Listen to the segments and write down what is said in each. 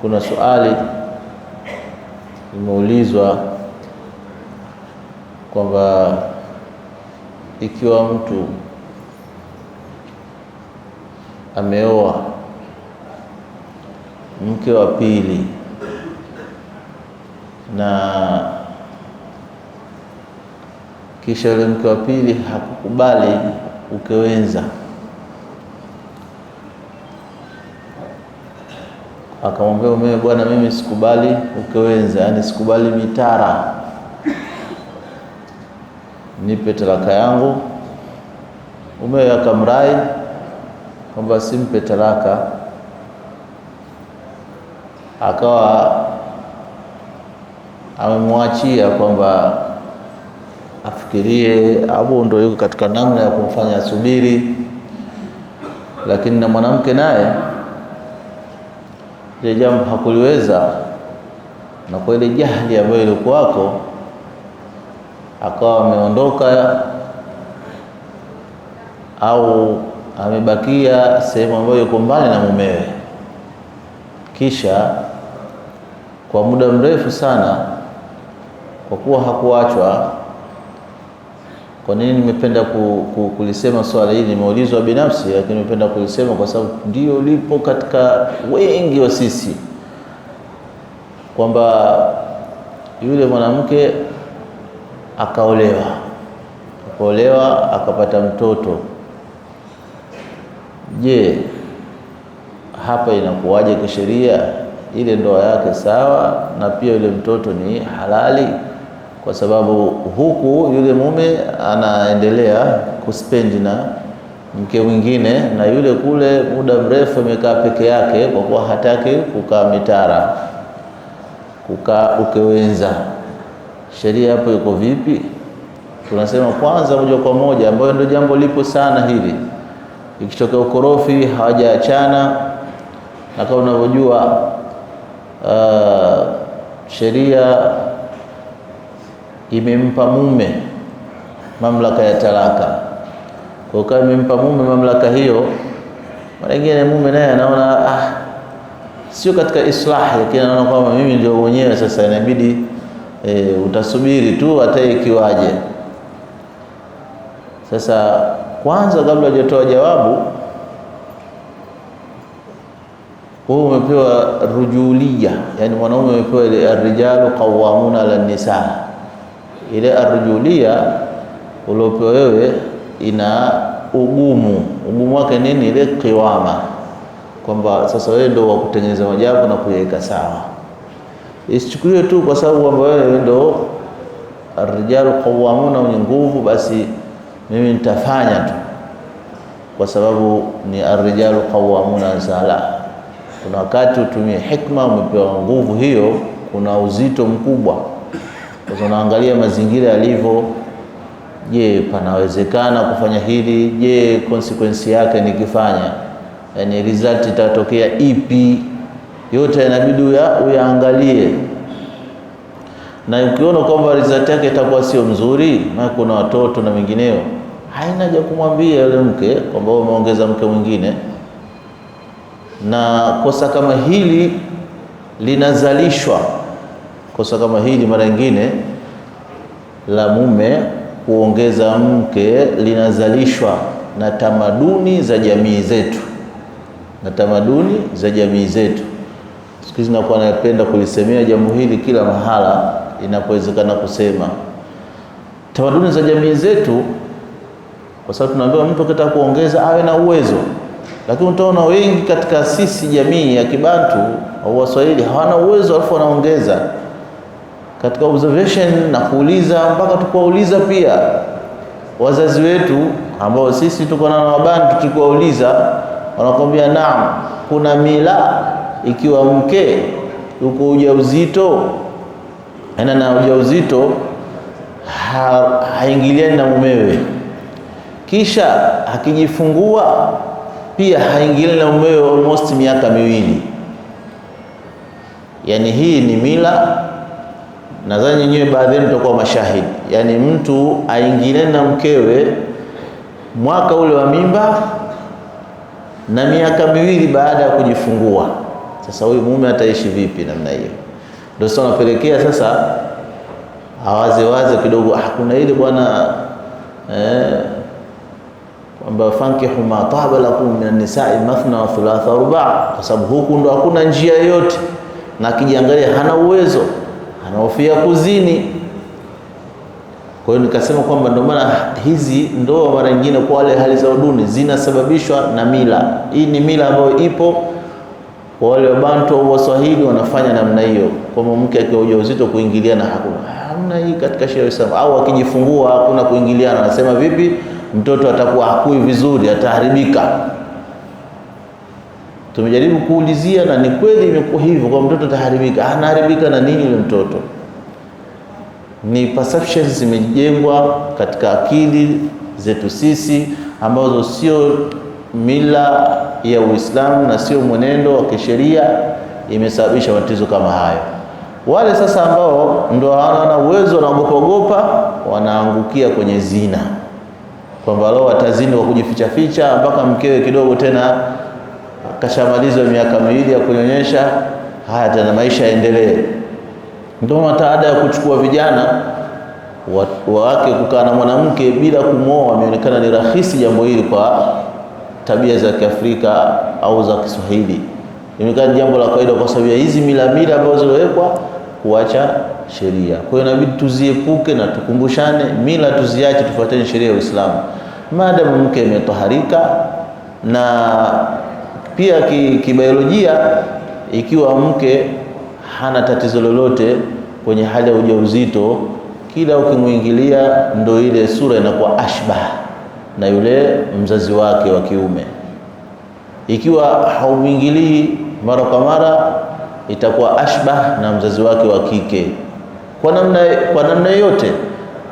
kuna swali limeulizwa kwamba ikiwa mtu ameoa mke wa pili na kisha yule mke wa pili hakukubali ukewenza, akamwambia mume, bwana, mimi sikubali ukewenza, yani sikubali mitara, nipe talaka yangu. Mume akamrai kwamba simpe talaka, akawa amemwachia kwamba afikirie, au ndio yuko katika namna ya kumfanya subiri. Lakini na mwanamke naye ile jambo hakuliweza, na kwa ile jahili ambayo ilikuwako akawa ameondoka au amebakia sehemu ambayo yuko mbali na mumewe. Kisha kwa muda mrefu sana, kwa kuwa hakuachwa. Kwa nini nimependa kulisema swala hili? Nimeulizwa binafsi, lakini nimependa kulisema kwa sababu ndio lipo katika wengi wa sisi, kwamba yule mwanamke akaolewa akapata mtoto. Je, hapa inakuwaje kisheria? Ile ndoa yake sawa, na pia yule mtoto ni halali, kwa sababu huku yule mume anaendelea kuspendi na mke mwingine, na yule kule muda mrefu amekaa peke yake kwa kuwa hataki kukaa mitara, kukaa ukewenza. Sheria hapo iko vipi? Tunasema kwanza, moja kwa moja, ambayo ndio jambo lipo sana hili, ikitokea ukorofi hawajaachana, na kama unavyojua sheria imempa mume mamlaka ya talaka. Kwa kama imempa mume mamlaka hiyo, mara nyingine mume naye anaona sio katika islahi, lakini anaona kwamba mimi ndio mwenyewe sasa, inabidi utasubiri tu hata ikiwaje. Sasa kwanza, kabla hajatoa jawabu, wewe umepewa rujulia, yani mwanaume umepewa ile ar-rijalu qawwamuna 'ala an-nisaa. Ile ar-rujulia uliopewa wewe ina ugumu wake nini? Ile qiwama, kwamba sasa wewe ndio wa kutengeneza majambo na kuyaweka sawa. Isichukuliwe tu kwa sababu kwamba wewe ndio ar-rijalu qawwamuna, wenye nguvu, basi mimi nitafanya tu kwa sababu ni ar-rijalu qawwamuna sala. Kuna wakati utumie hikma, umepewa nguvu hiyo, kuna uzito mkubwa. Kwa unaangalia mazingira yalivyo. Je, panawezekana kufanya hili? Je, consequence yake nikifanya, yani result itatokea ipi? Yote inabidi uyaangalie, na ukiona kwamba result yake itakuwa sio mzuri, na kuna watoto na mengineo, haina haja kumwambia yule mke kwamba umeongeza mke mwingine. Na kosa kama hili linazalishwa, kosa kama hili mara nyingine la mume kuongeza mke linazalishwa na tamaduni za jamii zetu, Siku hizi nakuwa napenda kulisemea jambo hili kila mahala inapowezekana kusema tamaduni za jamii zetu, kwa sababu tunaambiwa mtu akitaka kuongeza awe na uwezo. Lakini utaona wengi katika sisi jamii ya Kibantu au Waswahili hawana uwezo, alafu wanaongeza. Katika observation na kuuliza, mpaka tukauliza pia wazazi wetu ambao sisi tuko na Wabantu, tukiwauliza wanakuambia naam, kuna mila ikiwa mke yuko ujauzito, na ujauzito haingiliani na mumewe, kisha akijifungua pia haingiliani na mumewe almost miaka 2. Yani hii ni mila, nadhani nyewe baadhi yenu mtakuwa mashahidi. Yani mtu aingiliane na mkewe mwaka ule wa mimba na miaka 2 baada ya kujifungua. Sasa huyu mume ataishi vipi namna hiyo? Ndio sasa unapelekea sasa wazi kidogo, kuna ile bwana kwamba fankihu ma taba lakum min an-nisa'i mathna wa thulatha wa ruba', kwa sababu huku ndo hakuna njia yoyote, na akijiangalia hana uwezo, anahofia kuzini. Kwa hiyo nikasema kwamba ndio maana hizi ndoa mara nyingine kwa wale hali za duni zinasababishwa na mila. Hii ni mila ambayo ipo kwa wale Wabantu au Waswahili, wanafanya namna hiyo, kwamba mke akiwa ujauzito kuingiliana hamna hii katika sheria ya Uislamu, au akijifungua hakuna kuingiliana. Anasema vipi mtoto atakuwa hakui vizuri, ataharibika. Tumejaribu kuulizia na ni kweli imekuwa hivyo, kwa mtoto ataharibika. Anaharibika na nini yule mtoto? Ni perceptions zimejengwa katika akili zetu sisi, ambazo sio mila ya Uislamu na sio mwenendo wa kisheria, imesababisha matatizo kama hayo. Wale sasa ambao ndio hawana uwezo, wanaogopa, wanaangukia kwenye zina, kwamba leo watazini kwa kujificha ficha mpaka mkewe kidogo tena kashamaliza miaka 2 ya kunyonyesha, haya tena maisha yaendelee. Ndio mataada ya kuchukua vijana wake kukaa na mwanamke bila kumwoa ameonekana ni rahisi jambo hili kwa tabia za Kiafrika au za Kiswahili. Imekuwa jambo la kawaida kwa sababu ya hizi mila ambazo zilowekwa kuacha sheria. Kwa hiyo inabidi tuziepuke na tukumbushane mila, tuziache, tufuatane sheria ya Uislamu. Maadamu mke ametoharika, na pia kibiolojia ikiwa mke hana tatizo lolote kwenye hali ya ujauzito, kila ukimuingilia ndo ile sura inakuwa ashbah na yule mzazi wake wa kiume. Ikiwa haumuingilii mara kwa mara, itakuwa ashbah na mzazi wake wa kike kwa namna yote.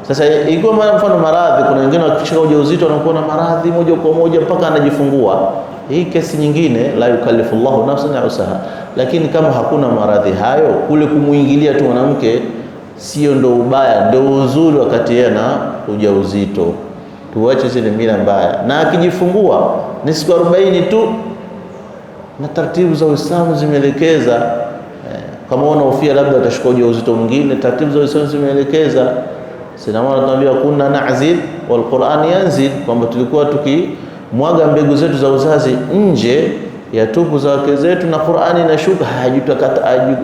Sasa ikiwa mfano maradhi, kuna wengine wakishika ujauzito wanakuwa na maradhi moja kwa moja mpaka anajifungua, hii kesi nyingine, la yukallifullahu nafsan illa usaha. Lakini kama hakuna maradhi hayo, kule kumuingilia tu mwanamke sio ndo ubaya, ndo uzuri wakati yeye na ujauzito. Tuache zile mila mbaya, na akijifungua ni siku 40 tu, na taratibu za Uislamu zimeelekeza. Kama unahofia labda atashika ujauzito mwingine, taratibu za Uislamu zimeelekeza. Sina maana tunaambia kunna na'zil wal Qur'an yanzil, kwamba tulikuwa tukimwaga mbegu zetu za uzazi nje ya tupu za wake zetu, na Qur'ani inashuka.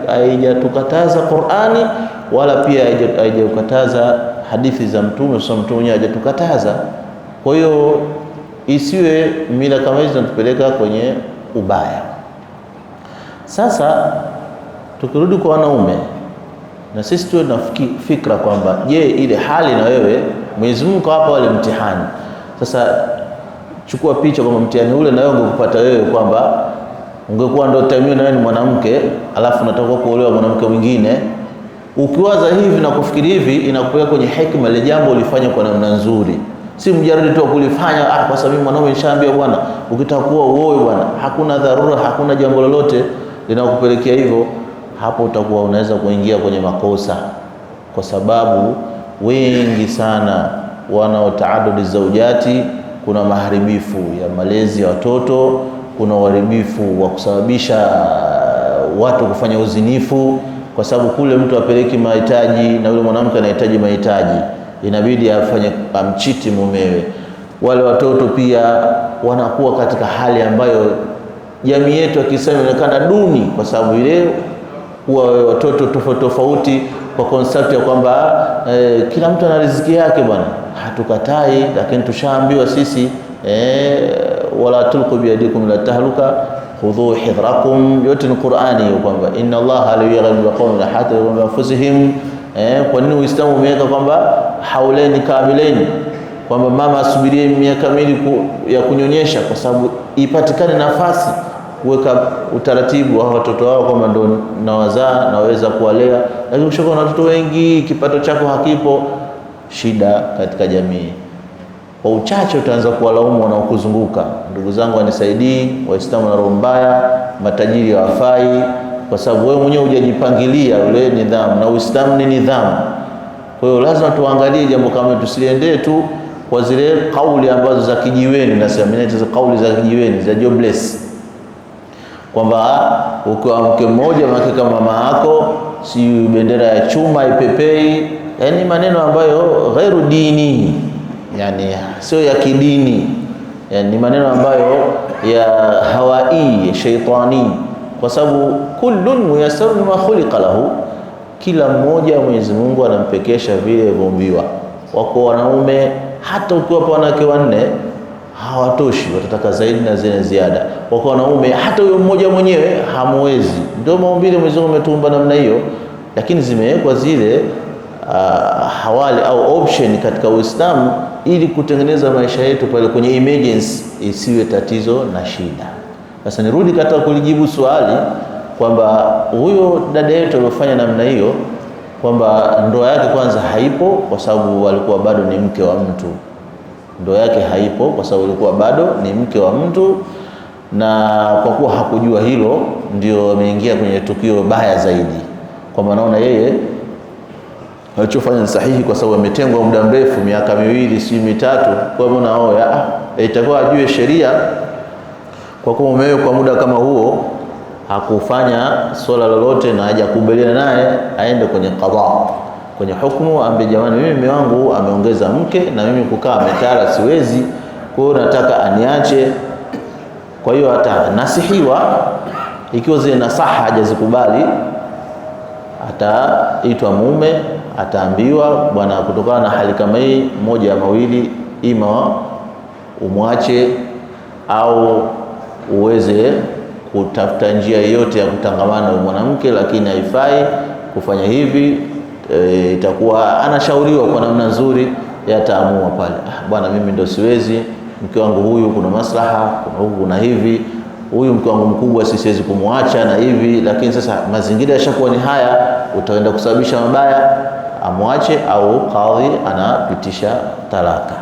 Haijatukataza Qur'ani, wala pia haijakataza hadithi za Mtume. Sasa Mtume mwenyewe hajatukataza. Kwa hiyo isiwe mila kama hizo zinatupeleka kwenye ubaya. Sasa tukirudi kwa wanaume, na sisi tuwe na fikra kwamba je, ile hali na wewe Mwenyezi Mungu hapa wale mtihani. Sasa chukua picha kwamba mtihani ule na wewe ungekupata wewe, kwamba ungekuwa ndio time na wewe ni mwanamke, alafu unataka kuolewa mwanamke mwingine. Ukiwaza hivi na kufikiri hivi, inakupeleka kwenye hekima ile jambo ulifanya kwa namna nzuri, si mjarudi tu kulifanya kwa sababu mwanaume nishaambia bwana ukitaka kuoa uoe bwana, hakuna dharura, hakuna jambo lolote linakupelekea hivyo. Hapo utakuwa unaweza kuingia kwenye makosa, kwa sababu wengi sana wanaotaadudi zaujati, kuna maharibifu ya malezi ya watoto, kuna uharibifu wa kusababisha watu kufanya uzinifu, kwa sababu kule mtu apeleki mahitaji na yule mwanamke anahitaji mahitaji, inabidi amchiti mumewe. Wale watoto pia wanakuwa katika hali ambayo jamii yetu akisema inaonekana duni, kwa sababu ile huwa watoto tofauti kwa concept ya kwamba kila mtu ana riziki yake bwana. Hatukatai, lakini tushaambiwa sisi wala tulqu biyadikum la tahluka khudhu hidrakum, yote ni Qur'ani hiyo, kwamba inna Allaha la yughayyiru ma qawmin hatta yughayyiru ma anfusihim. Kwa nini Uislamu umeweka kwamba haulaini kamilaini, kwamba mama asubirie miaka miwili ya kunyonyesha, kwa sababu ipatikane nafasi kuweka utaratibu wa watoto wao kwamba ndo nawazaa naweza kuwalea. Lakini ukishakuwa na watoto wengi, kipato chako hakipo, shida katika jamii. Kwa uchache utaanza kuwalaumu wanaokuzunguka, ndugu zangu wanisaidii, Waislamu na roho mbaya, matajiri hawafai, kwa sababu wewe mwenyewe hujajipangilia ule nidhamu, na Uislamu ni nidhamu. Kwa hiyo lazima tuangalie jambo kama tusiliendee tu kwa zile kauli ambazo za kijiweni, nasema mimi hizo kauli za kijiweni za jobless. kwamba ukiwa mke mmoja maana kama mama yako, si bendera ya chuma ipepei, yani maneno ambayo ghairu dini, yani sio ya kidini, yani maneno ambayo ya hawai shaitani, kwa sababu kullun muyassarun ma khuliqa lahu, kila mmoja Mwenyezi Mungu anampekesha vile alivyoumbiwa. Wako wanaume hata ukiwapa wanawake wanne hawatoshi, watataka zaidi na zile ziada. Wako wanaume hata huyo mmoja mwenyewe hamwezi. Ndio maumbile Mwenyezi Mungu ametumba namna hiyo, lakini zimewekwa zile hawali au option katika Uislamu ili kutengeneza maisha yetu pale kwenye emergency isiwe tatizo na shida. Sasa nirudi katika kulijibu swali kwamba huyo dada yetu aliyofanya namna hiyo, kwamba ndoa yake kwanza haipo kwa sababu alikuwa bado ni mke wa mtu. Ndoa yake haipo kwa sababu alikuwa bado ni mke wa mtu, na kwa kuwa hakujua hilo ndio ameingia kwenye tukio baya zaidi, kwa maana naona yeye alichofanya ni sahihi kwa sababu ametengwa muda mrefu, miaka 2 si 3. Kwa hivyo nao itakuwa ajue sheria, kwa kuwa mumewe kwa muda kama huo hakufanya swala lolote na hajakubaliana naye, aende kwenye qadha, kwenye hukumu, ambe jamani, mimi mume wangu ameongeza mke na mimi kukaa ametala siwezi, kwa hiyo nataka aniache. Kwa hiyo atanasihiwa, ikiwa zile nasaha hajazikubali ataitwa mume, ataambiwa bwana, kutokana na hali kama hii, moja ya mawili, ima umwache au uweze kutafuta njia yoyote ya kutangamana na mwanamke, lakini haifai kufanya hivi. Itakuwa anashauriwa kwa namna nzuri, yataamua pale, bwana, mimi ndo siwezi, mke wangu huyu kuna maslaha, kuna huku kuna hivi, huyu mke wangu mkubwa siwezi kumwacha na hivi, lakini sasa mazingira yashakuwa ni haya, utaenda kusababisha mabaya, amwache au kadhi anapitisha talaka.